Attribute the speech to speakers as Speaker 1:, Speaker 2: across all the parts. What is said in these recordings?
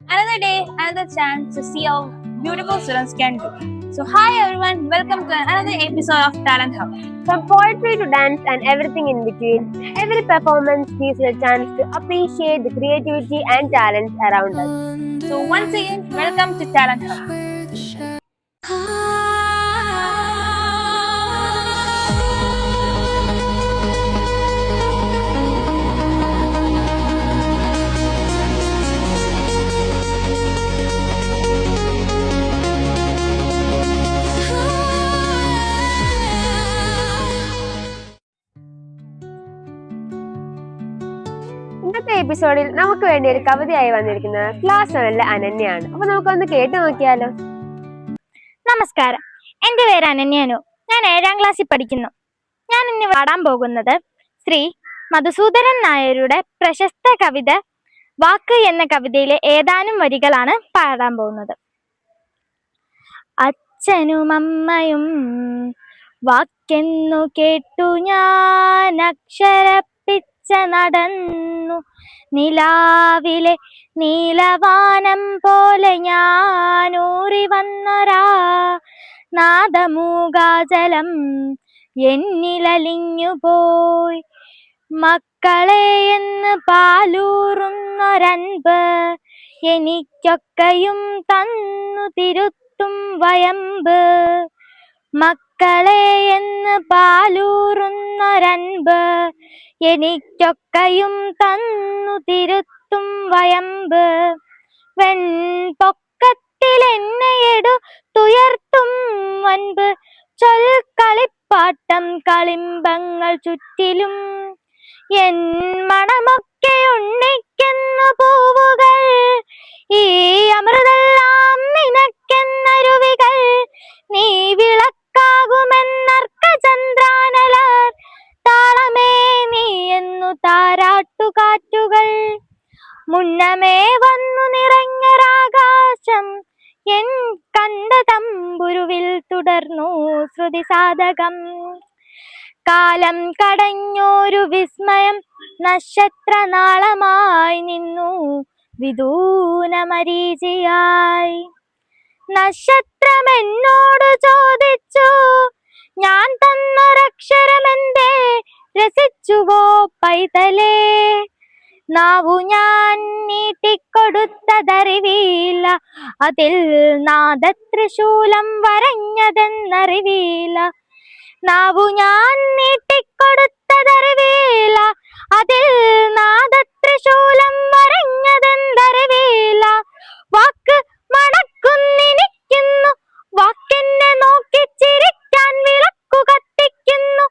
Speaker 1: Another day, another chance to see how beautiful students can do. So, hi everyone, welcome to another episode of Talent Hub.
Speaker 2: From poetry to dance and everything in between, every performance gives you a chance to appreciate the creativity and talents around us.
Speaker 1: So, once again, welcome to Talent Hub.
Speaker 2: ഇന്നത്തെ എപ്പിസോഡിൽ നമുക്ക് വേണ്ടി ഒരു കവിതയായി വന്നിരിക്കുന്നത് class 7ലെ അനന്യയാണ്. അപ്പൊ നമുക്കൊന്ന് കേട്ടു നോക്കിയാലോ.
Speaker 3: നമസ്കാരം, എൻ്റെ പേര് അനന്യനു. ഞാൻ 7ാം ക്ലാസ്സിൽ പഠിക്കുന്നു. ഞാൻ ഇന്ന് പാടാൻ പോകുന്നത് ശ്രീ മധുസൂദനൻ നായരുടെ പ്രശസ്ത കവിത വാക്ക് എന്ന കവിതയിലെ ഏതാനും വരികളാണ് പാടാൻ പോകുന്നത്. അച്ഛനും അമ്മയും വാക്കെന്നു കേട്ടു ഞാൻ അക്ഷരപ്പിച്ച നടന്നു, നിലാവിലെ നീലവാനം പോലെ ഞാനൂറി വന്നൊരാ നാദമൂകാജലം എന്നിലലിഞ്ഞു പോയി. മക്കളെ എന്ന് പാലൂറുന്നൊരൻപ് എനിക്കൊക്കെയും തന്നു തിരുത്തും വയമ്പ്. മക്കളെ എന്ന് പാലൂറുന്നൊരൻപ് എനിക്കൊക്കെയും തന്നു തിരുത്തും വയമ്പ്. വെൺപൊക്കത്തിൽ എന്നെ എടുത്തുയർത്തും വൻപ് ചൊൽക്കളിപ്പാട്ടം കളിമ്പങ്ങൾ ചുറ്റിലും. എൻ മണമൊക്കെ ഉണ്ണിക്കുന്നു പൂവുകൾ, ഈ അമൃതെല്ലാം നിനക്കെന്നരുവികൾ. നീ വിളക്കാകുമെന്നർക്കചന്ദ്രാനലർ, താളമേ നീ എന്നു താരാട്ടുകാറ്റുകൾ. മുന്നമേ വന്നു നിറഞ്ഞൊരാകാശം എൻ കണ്ട തമ്പുരുവിൽ തുടർന്നു ശ്രുതി സാധകം. കാലം കടഞ്ഞോരു വിസ്മയം നക്ഷത്രനാളമായി നിന്നു വിദൂനമരീചിയായി. നക്ഷത്രം എന്നോട് ചോദിച്ചു, ഞാൻ തന്നൊരക്ഷരമെന്തേ രസിച്ചുവോ പൈതലേ? നാവു ഞാൻ നീട്ടിക്കൊടുത്തതറിവില്ല, അതിൽ നാദത്രിശൂലം വരഞ്ഞതെന്നറിവില്ല. നാവു ഞാൻ നീട്ടിക്കൊടുത്തതറിവില്ല, അതിൽ നാദത്രിശൂലം വരഞ്ഞതെന്നറിവില്ല. വാക്ക് മണക്കുന്നിനിക്കുന്നു, വാക്കെന്നെ നോക്കി ചിരിക്കാൻ വിളക്കു കത്തിക്കുന്നു.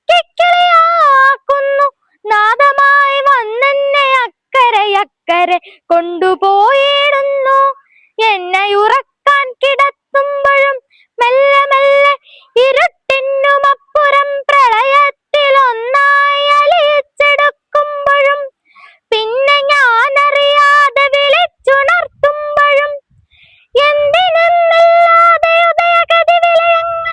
Speaker 3: കിക്കിളിയാക്കുന്നു നാദമായി വന്നെന്നെ അക്കരെ കൊണ്ടുപോയിടുന്നു. എന്നെ ഉറക്കാൻ കിടത്തുമ്പോഴും മെല്ലെ മെല്ലെ ഇരുട്ടിനുമപ്പുറം പ്രളയത്തിലൊന്നായി അലിയിച്ചെടുക്കുമ്പോഴും പിന്നെ ഞാനറിയാതെ വിളിച്ചുണർത്തുമ്പോഴും എന്തിനെന്നല്ലാതെ ഉദയഗതി വിലയങ്ങ്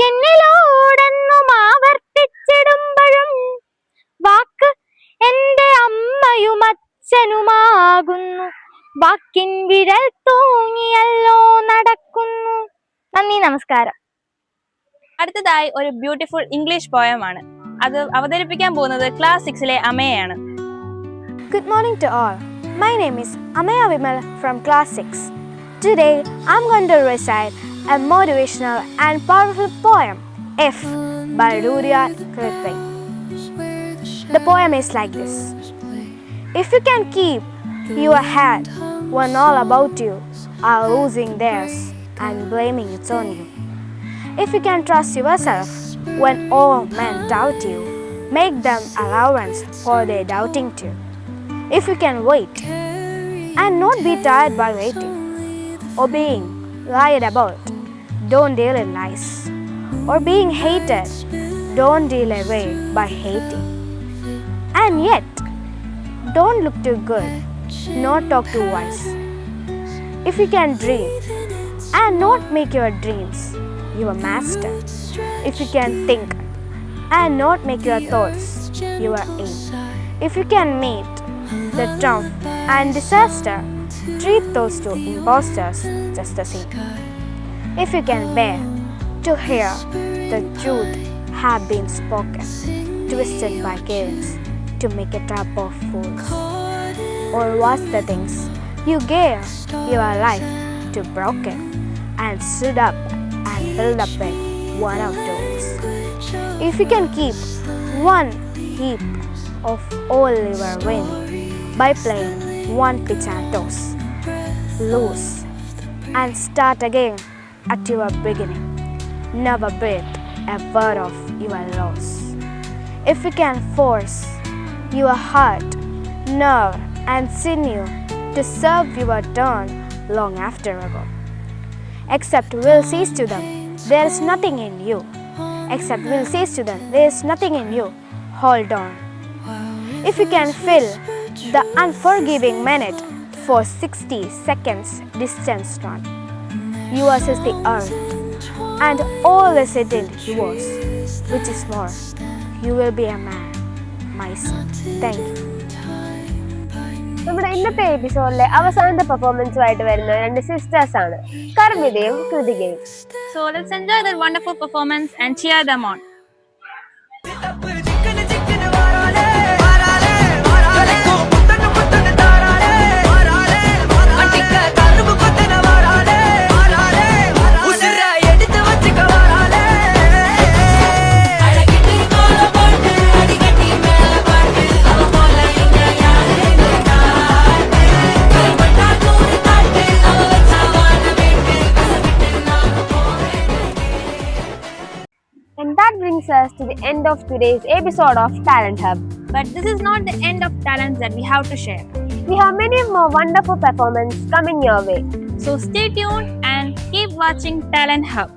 Speaker 3: എന്നിലൂടെന്നും ആവർത്തിച്ചിടുമ്പോഴും വാക്ക് എൻ്റെ അമ്മയും അച്ഛനുമാകുന്നു, വാക്കിൻ വിരൽ തൂങ്ങിയല്ലോ നടക്കുന്നു. നന്ദി, നമസ്കാരം.
Speaker 1: അടുത്തതായി ഒരു ബ്യൂട്ടിഫുൾ ഇംഗ്ലീഷ് പോയമാണ്. അത് അവതരിപ്പിക്കാൻ പോകുന്നത് class 6ലെ അമയാണ്.
Speaker 3: Good morning to all. My name is Amaya Vimal from class 6. Today I'm going to recite a motivational and powerful poem, If by Rudyard Kipling. The poem is like this. If you can keep your head when all about you are losing theirs and blaming it on you, if you can trust yourself when all men doubt you, make them allowance for their doubting too. If you can wait and not be tired by waiting, or being lied about, don't deal in lies, or being hated, don't deal away by hating. And yet, don't look too good, nor talk too wise. If you can dream and not make your dreams your master, if you can think and not make your thoughts your aim, if you can meet the triumph and disaster treat those two imposters just the same. If you can bear to hear the truth have been spoken, twisted by kings to make a trap of fools, or was the things you gave your life to broken and stood up and built up it one of those. If you can keep one heap of all you were winning by playing one pitch and toss, lose and start again at your beginning, never breathe a word of your loss. If you can force your heart, nerve and sinew to serve your turn long after ago, except will says to them, there is nothing in you. Except will says to them, there is nothing in you. Hold on. If you can fill the unforgiving minute for 60 seconds distance run, yours is the earth, and all is it in yours, which is more, you will be a man, my son. Thank you.
Speaker 2: നമ്മുടെ ഇന്നത്തെ എപ്പിസോഡിലെ അവസാനത്തെ പെർഫോമൻസുമായിട്ട് വരുന്ന രണ്ട് sisters ആണ്, കർമ്മിതയും കൃതികയും.
Speaker 1: So let's enjoy that wonderful performance and cheer them on.
Speaker 2: And that brings us to the end of today's episode of Talent Hub.
Speaker 1: But this is not the end of talents that we have to share.
Speaker 2: We have many more wonderful performances coming your way.
Speaker 1: So stay tuned and keep watching Talent Hub.